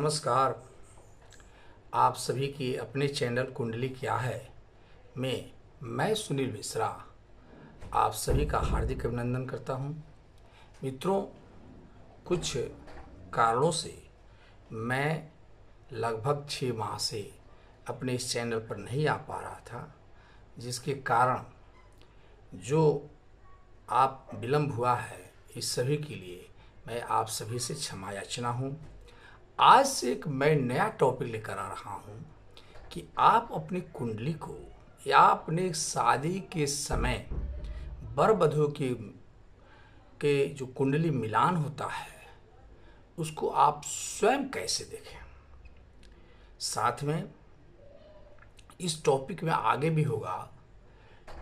नमस्कार। आप सभी की अपने चैनल कुंडली क्या है में मैं सुनील मिश्रा आप सभी का हार्दिक अभिनंदन करता हूं। मित्रों, कुछ कारणों से मैं लगभग 6 माह से अपने इस चैनल पर नहीं आ पा रहा था, जिसके कारण जो आप विलम्ब हुआ है इस सभी के लिए मैं आप सभी से क्षमा याचना हूँ। आज से एक मैं नया टॉपिक लेकर आ रहा हूँ कि आप अपनी कुंडली को या अपने शादी के समय वर वधू के जो कुंडली मिलान होता है उसको आप स्वयं कैसे देखें। साथ में इस टॉपिक में आगे भी होगा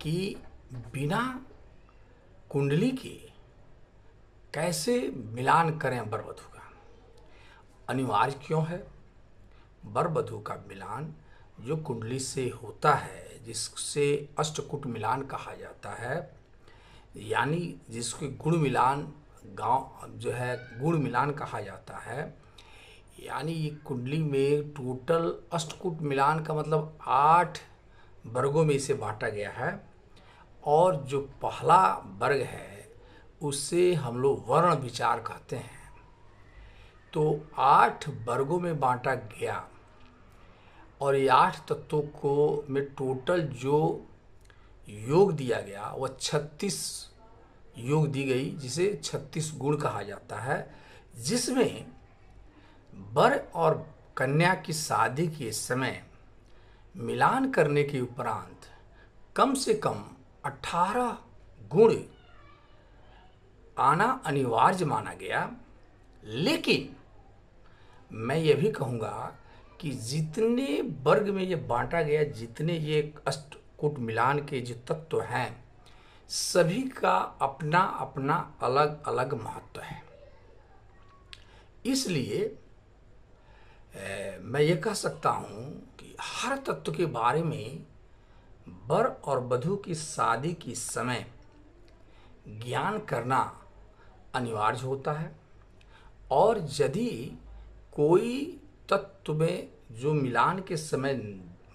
कि बिना कुंडली के कैसे मिलान करें वर वधू का, अनिवार्य क्यों है। वर वधू का मिलान जो कुंडली से होता है, जिससे अष्टकूट मिलान कहा जाता है, यानी जिसको गुण मिलान गांव जो है गुण मिलान कहा जाता है। यानी ये कुंडली में टोटल अष्टकूट मिलान का मतलब 8 वर्गों में इसे बांटा गया है, और जो पहला वर्ग है उसे हम लोग वर्ण विचार कहते हैं। तो 8 वर्गों में बांटा गया और ये 8 तत्वों को में टोटल जो योग दिया गया वह 36 योग दी गई, जिसे 36 गुण कहा जाता है, जिसमें वर और कन्या की शादी के समय मिलान करने के उपरांत कम से कम 18 गुण आना अनिवार्य माना गया। लेकिन मैं ये भी कहूँगा कि जितने वर्ग में ये बांटा गया, जितने ये अष्टकूट मिलान के जो तत्व हैं, सभी का अपना अपना अलग अलग महत्व है। इसलिए मैं ये कह सकता हूँ कि हर तत्व के बारे में वर और वधू की शादी के समय ज्ञान करना अनिवार्य होता है। और यदि कोई तत्व में जो मिलान के समय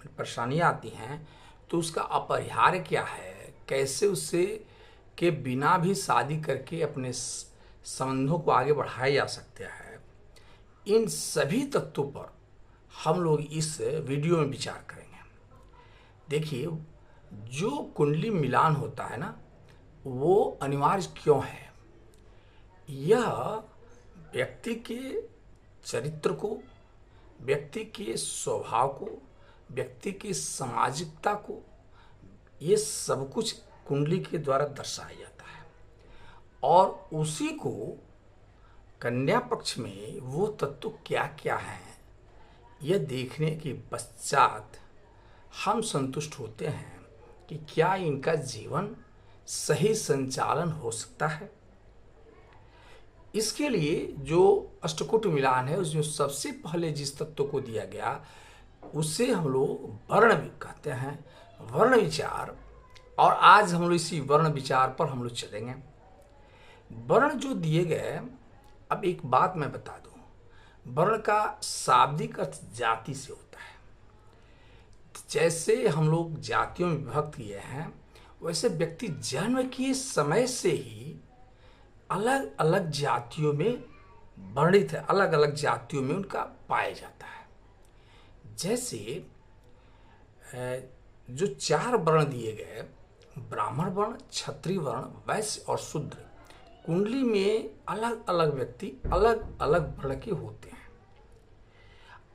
परेशानियाँ आती हैं तो उसका अपरिहार्य क्या है, कैसे उससे के बिना भी शादी करके अपने संबंधों को आगे बढ़ाया जा सकता है, इन सभी तत्वों पर हम लोग इस वीडियो में विचार करेंगे। देखिए, जो कुंडली मिलान होता है ना, वो अनिवार्य क्यों है। यह व्यक्ति के चरित्र को, व्यक्ति के स्वभाव को, व्यक्ति की सामाजिकता को, ये सब कुछ कुंडली के द्वारा दर्शाया जाता है। और उसी को कन्या पक्ष में वो तत्व क्या क्या हैं, यह देखने के पश्चात हम संतुष्ट होते हैं कि क्या इनका जीवन सही संचालन हो सकता है। इसके लिए जो अष्टकूट मिलान है उसमें सबसे पहले जिस तत्व को दिया गया उसे हम लोग वर्ण भी कहते हैं, वर्ण विचार। और आज हम लोग इसी वर्ण विचार पर हम लोग चलेंगे। वर्ण जो दिए गए, अब एक बात मैं बता दूं, वर्ण का शाब्दिक अर्थ जाति से होता है। जैसे हम लोग जातियों में विभक्त किए हैं, वैसे व्यक्ति जन्म के समय से ही अलग अलग जातियों में वर्णित है, अलग अलग जातियों में उनका पाया जाता है। जैसे जो 4 वर्ण दिए गए, ब्राह्मण वर्ण, क्षत्रिय वर्ण, वैश्य और शूद्र, कुंडली में अलग अलग व्यक्ति अलग अलग वर्ण के होते हैं।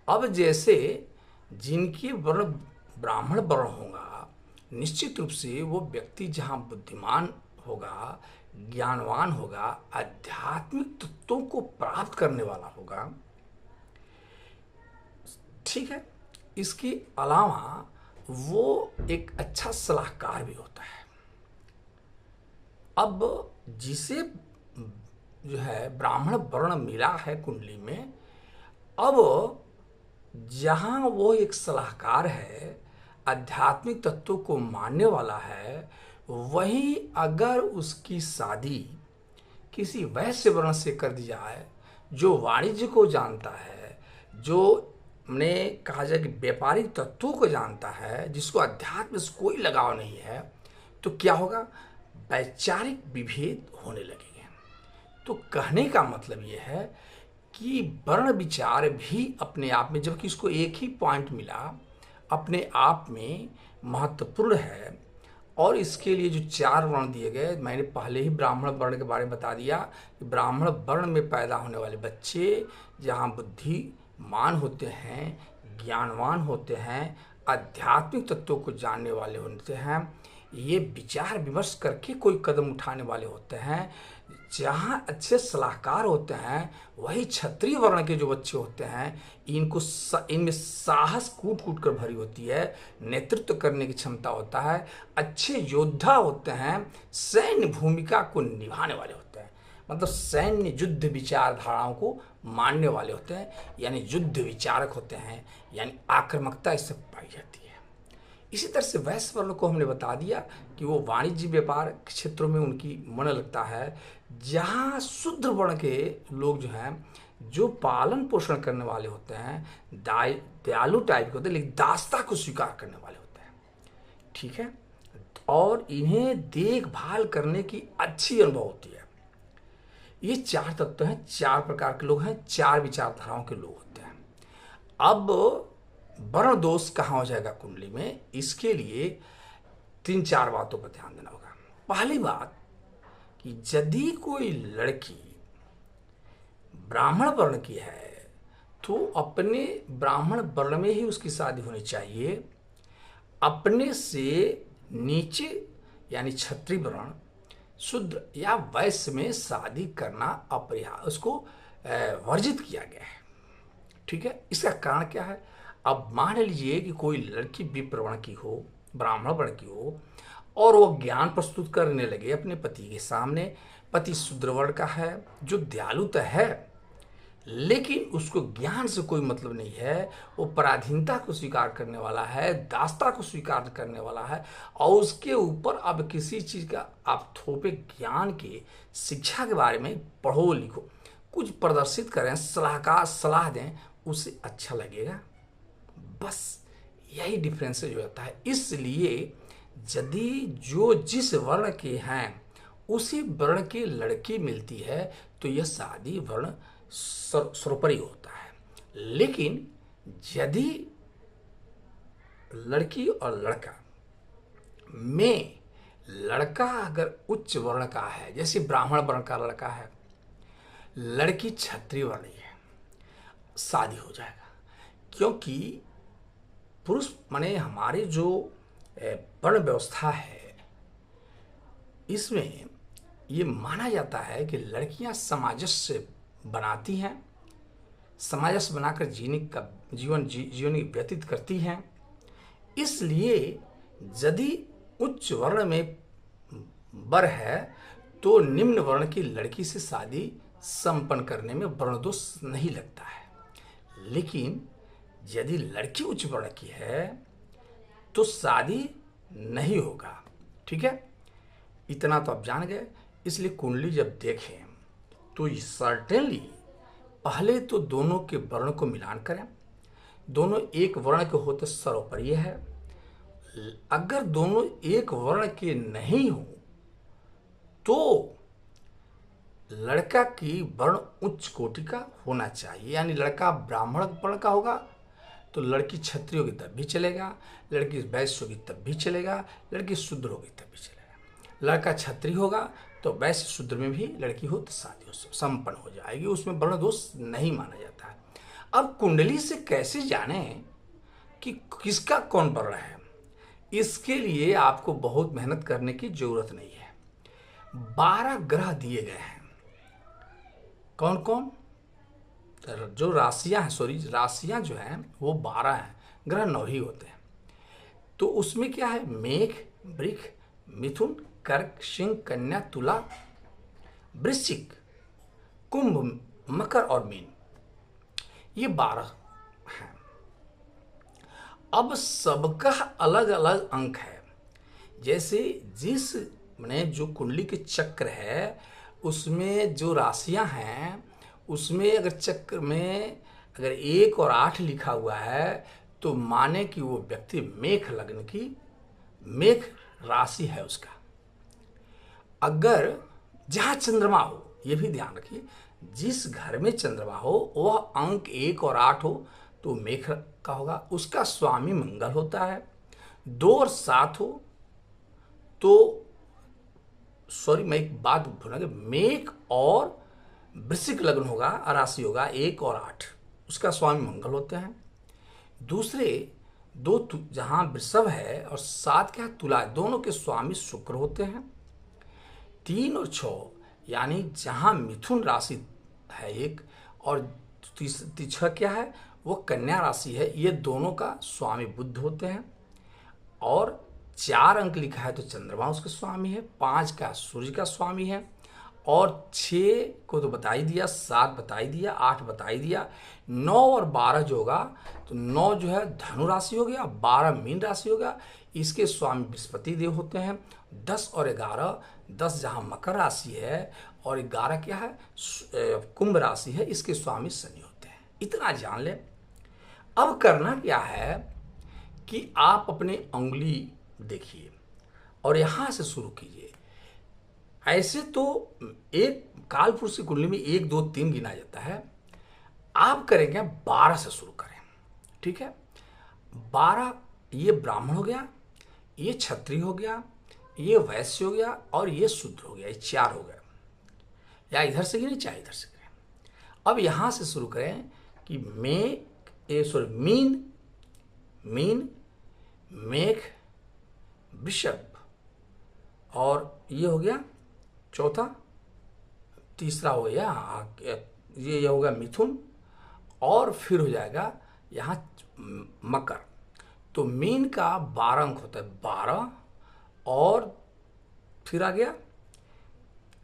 अब जैसे जिनके वर्ण ब्राह्मण वर्ण होगा, निश्चित रूप से वो व्यक्ति जहाँ बुद्धिमान होगा, ज्ञानवान होगा, आध्यात्मिक तत्वों को प्राप्त करने वाला होगा, ठीक है। इसके अलावा वो एक अच्छा सलाहकार भी होता है। अब जिसे जो है ब्राह्मण वर्ण मिला है कुंडली में, अब जहाँ वो एक सलाहकार है, आध्यात्मिक तत्वों को मानने वाला है, वहीं अगर उसकी शादी किसी वैश्य वर्ण से कर दी जाए जो वाणिज्य को जानता है, जो हमने कहा जाए कि व्यापारिक तत्वों को जानता है, जिसको अध्यात्म से कोई लगाव नहीं है, तो क्या होगा, वैचारिक विभेद होने लगेंगे। तो कहने का मतलब यह है कि वर्ण विचार भी अपने आप में, जबकि इसको एक ही पॉइंट मिला, अपने आप में महत्वपूर्ण है। और इसके लिए जो 4 वर्ण दिए गए, मैंने पहले ही ब्राह्मण वर्ण के बारे में बता दिया कि ब्राह्मण वर्ण में पैदा होने वाले बच्चे जहाँ बुद्धिमान होते हैं, ज्ञानवान होते हैं, आध्यात्मिक तत्वों को जानने वाले होते हैं, ये विचार विमर्श करके कोई कदम उठाने वाले होते हैं, जहाँ अच्छे सलाहकार होते हैं, वही क्षत्रिय वर्ण के जो बच्चे होते हैं, इनमें साहस कूट कूट कर भरी होती है, नेतृत्व करने की क्षमता होता है, अच्छे योद्धा होते हैं, सैन्य भूमिका को निभाने वाले होते हैं, मतलब सैन्य युद्ध विचारधाराओं को मानने वाले होते हैं, यानी युद्ध विचारक होते हैं, यानी आक्रामकता इससे पाई जाती है। इसी तरह से वैश्य वर्ण को हमने बता दिया कि वो वाणिज्य व्यापार क्षेत्रों में उनकी मन लगता है, जहाँ शूद्र वर्ण के लोग जो हैं, जो पालन पोषण करने वाले होते हैं, दयालु टाइप के होते हैं, लेकिन दासता को स्वीकार करने वाले होते हैं, ठीक है, और इन्हें देखभाल करने की अच्छी अनुभव होती है। ये 4 तत्व हैं, 4 प्रकार के लोग हैं, 4 विचारधाराओं के लोग होते हैं। अब वर्ण दोष कहाँ हो जाएगा कुंडली में, इसके लिए 3-4 बातों पर ध्यान देना होगा। पहली बात कि यदि कोई लड़की ब्राह्मण वर्ण की है तो अपने ब्राह्मण वर्ण में ही उसकी शादी होनी चाहिए। अपने से नीचे यानी क्षत्रिय वर्ण, शूद्र या वैश्य में शादी करना अपरिहार्य, उसको वर्जित किया गया है, ठीक है। इसका कारण क्या है, अब मान लीजिए कि कोई लड़की विप्र वर्ण की हो, ब्राह्मण वर्ण की हो, और वो ज्ञान प्रस्तुत करने लगे अपने पति के सामने। पति शूद्र वर्ण का है, जो दयालु तो है, लेकिन उसको ज्ञान से कोई मतलब नहीं है, वो पराधीनता को स्वीकार करने वाला है, दासता को स्वीकार करने वाला है, और उसके ऊपर अब किसी चीज़ का आप थोपे ज्ञान के शिक्षा के बारे में पढ़ो लिखो, कुछ प्रदर्शित करें, सलाहकार सलाह दें, उसे अच्छा लगेगा। बस यही डिफरेंस जो होता है। इसलिए यदि जो जिस वर्ण के हैं उसी वर्ण की लड़की मिलती है तो यह शादी वर्ण सर्वोपरि होता है। लेकिन यदि लड़की और लड़का में लड़का अगर उच्च वर्ण का है, जैसे ब्राह्मण वर्ण का लड़का है, लड़की क्षत्रिय वर्ण है, शादी हो जाएगा। क्योंकि पुरुष माने हमारे जो वर्ण व्यवस्था है, इसमें ये माना जाता है कि लड़कियां सामंजस्य बनाती हैं, सामंजस्य बनाकर जीवन व्यतीत करती हैं। इसलिए यदि उच्च वर्ण में वर है तो निम्न वर्ण की लड़की से शादी संपन्न करने में वर्ण दोष नहीं लगता है। लेकिन यदि लड़की उच्च वर्ण की है तो शादी नहीं होगा, ठीक है। इतना तो आप जान गए। इसलिए कुंडली जब देखें तो सर्टेनली पहले तो दोनों के वर्ण को मिलान करें। दोनों एक वर्ण के हो तो सर्वोपरि है। अगर दोनों एक वर्ण के नहीं हो तो लड़का की वर्ण उच्च कोटि का होना चाहिए, यानी लड़का ब्राह्मण वर्ण का होगा तो लड़की क्षत्रिय होगी तब भी चलेगा, लड़की वैश्य होगी तब भी चलेगा, लड़की शूद्र होगी तब भी चलेगा। लड़का क्षत्रिय होगा तो वैश्य शूद्र में भी लड़की हो तो शादी संपन्न हो जाएगी, उसमें वर्ण दोष नहीं माना जाता है। अब कुंडली से कैसे जाने कि किसका कौन वर्ण है, इसके लिए आपको बहुत मेहनत करने की जरूरत नहीं है। 12 ग्रह दिए गए हैं। कौन कौन, जो राशियां हैं, राशियां जो हैं वो 12 हैं, ग्रह 9 ही होते हैं। तो उसमें क्या है, मेघ, वृष, मिथुन, कर्क, सिंह, कन्या, तुला, वृश्चिक, कुंभ, मकर और मीन, ये 12 हैं। अब सबका अलग अलग अंक है। जैसे जिस मैंने जो कुंडली के चक्र है उसमें जो राशियां हैं उसमें अगर चक्र में अगर 1 और 8 लिखा हुआ है तो माने कि वो व्यक्ति मेष लग्न की मेष राशि है उसका। अगर जहां चंद्रमा हो, यह भी ध्यान रखिए, जिस घर में चंद्रमा हो वह अंक 1 और 8 हो तो मेष का होगा, उसका स्वामी मंगल होता है। 2 और 7 हो तो, सॉरी मैं एक बात भूल गया, मेष और वृश्चिक लग्न होगा, राशि होगा 1 और 8, उसका स्वामी मंगल होते हैं। दूसरे दो जहां वृषभ है और 7 क्या तुला, दोनों के स्वामी शुक्र होते हैं। 3 और 6 यानी जहां मिथुन राशि है एक, और 6 क्या है, वो कन्या राशि है, ये दोनों का स्वामी बुध होते हैं। और 4 अंक लिखा है तो चंद्रमा उसका स्वामी है, 5 का सूर्य का स्वामी है, और 6 को तो बता ही दिया, 7 बता ही दिया, 8 बता ही दिया। 9 और 12 जो होगा तो 9 जो है धनु राशि हो गया, 12 मीन राशि हो गया, इसके स्वामी बृहस्पति देव होते हैं। 10 और 11, 10 जहां मकर राशि है और 11 क्या है, कुंभ राशि है, इसके स्वामी शनि होते हैं। इतना जान ले। अब करना क्या है कि आप अपनी उंगली देखिए और यहां से शुरू कीजिए। ऐसे तो एक काल पुरुष की कुंडली में 1 2 3 गिना जाता है, आप करेंगे 12 से शुरू करें, ठीक है। 12 ये ब्राह्मण हो गया, ये क्षत्रिय हो गया, ये वैश्य हो गया और ये शूद्र हो गया, ये 4 हो गया। या इधर से गिने चाहे इधर से करें। अब यहां से शुरू करें कि मीन, मेष, वृषभ, और ये हो गया चौथा, तीसरा हो गया ये हो गया मिथुन, और फिर हो जाएगा यहाँ मकर। तो मीन का 12 अंक होता है, 12, और फिर आ गया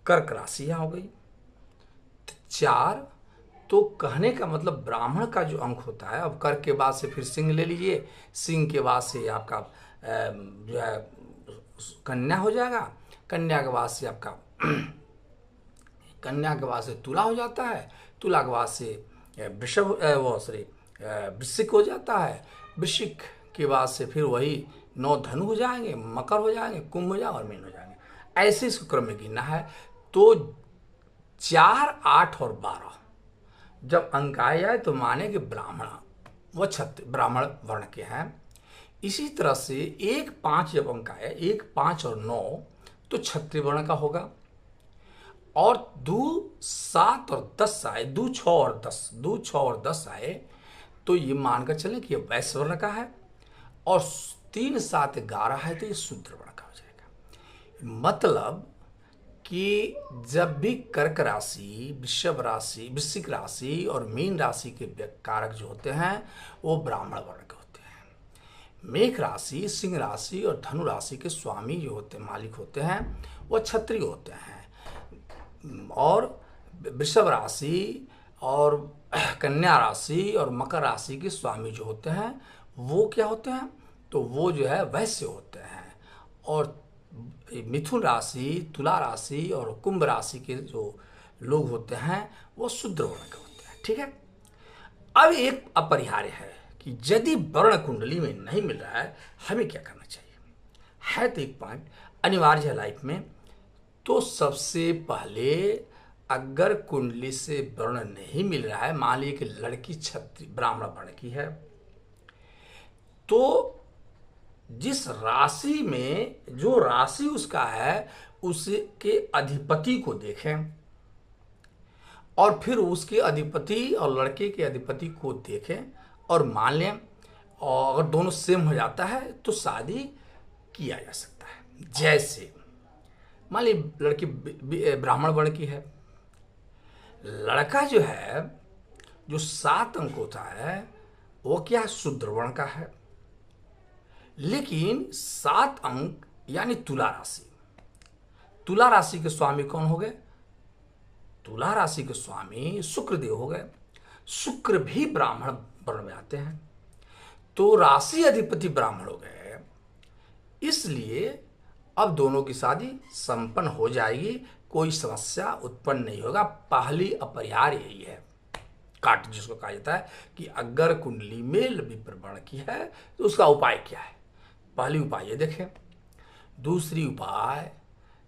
कर्क राशि यहाँ हो गई 4। तो कहने का मतलब ब्राह्मण का जो अंक होता है, अब कर्क के बाद से फिर सिंह ले लीजिए, सिंह के बाद से आपका जो है कन्या हो जाएगा, कन्या के बाद से आपका कन्या के बाद से तुला हो जाता है, तुला के बाद से वृश्चिक हो जाता है, वृश्चिक के बाद से फिर वही 9 धनु हो जाएंगे, मकर हो जाएंगे, कुंभ हो जाएंगे और मीन हो जाएंगे। ऐसे इस क्रम में गिनना है। तो 4, 8 और 12 जब अंक आए जाए तो माने कि ब्राह्मण व क्षत्रिय ब्राह्मण वर्ण के हैं। इसी तरह से 1, 5 जब अंक आए, 1, 5 और 9 तो क्षत्रिय वर्ण का होगा। और 2, 7 और 10 आए, 2, 6 और 10 आए तो ये मानकर चलें कि ये वैश्य वर्ण का है। और 3, 7, 11 है तो ये शूद्र वर्ण का हो जाएगा। मतलब कि जब भी कर्क राशि, वृश्चिक राशि और मीन राशि के कारक जो होते हैं वो ब्राह्मण वर्ण के होते हैं। मेष राशि, सिंह राशि और धनु राशि के स्वामी जो होते हैं, मालिक होते हैं, वो क्षत्रिय होते हैं। और वृषभ राशि और कन्या राशि और मकर राशि के स्वामी जो होते हैं वो क्या होते हैं, तो वो जो है वैश्य होते हैं। और मिथुन राशि, तुला राशि और कुंभ राशि के जो लोग होते हैं वो शूद्र वर्ण के होते हैं, ठीक है। अब एक अपरिहार्य है कि यदि वर्ण कुंडली में नहीं मिल रहा है हमें क्या करना चाहिए, है तो एक पॉइंट अनिवार्य है लाइफ में। तो सबसे पहले अगर कुंडली से वर्ण नहीं मिल रहा है, मान लीजिए कि लड़की क्षत्रिय ब्राह्मण वर्ण की है, तो जिस राशि में जो राशि उसका है उसके अधिपति को देखें और फिर उसके अधिपति और लड़के के अधिपति को देखें और मान लें, और अगर दोनों सेम हो जाता है तो शादी किया जा सकता है। जैसे मान ली लड़की ब्राह्मण वर्ण की है, लड़का जो है जो 7 अंक होता है वो क्या शूद्र वर्ण का है, लेकिन 7 अंक यानी तुला राशि के स्वामी कौन हो गए, तुला राशि के स्वामी शुक्रदेव हो गए। शुक्र भी ब्राह्मण वर्ण में आते हैं, तो राशि अधिपति ब्राह्मण हो गए, इसलिए अब दोनों की शादी संपन्न हो जाएगी, कोई समस्या उत्पन्न नहीं होगा। पहली अपरिहार्य यही है। काट जिसको कहा जाता है कि अगर कुंडली में विप्रवर्ण की है तो उसका उपाय क्या है। पहली उपाय ये देखें। दूसरी उपाय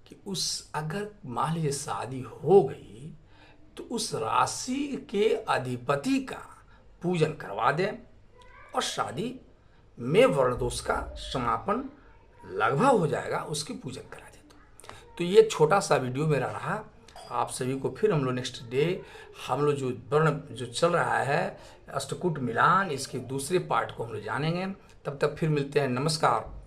कि उस अगर मान लीजिए शादी हो गई तो उस राशि के अधिपति का पूजन करवा दें और शादी में वर्ण दोष का समापन लगभग हो जाएगा, उसकी पूजन करा दें। तो ये छोटा सा वीडियो मेरा रहा। आप सभी को फिर हम लोग नेक्स्ट डे हम लोग जो वर्ण जो चल रहा है अष्टकूट मिलान, इसके दूसरे पार्ट को हम लोग जानेंगे। तब तक फिर मिलते हैं। नमस्कार।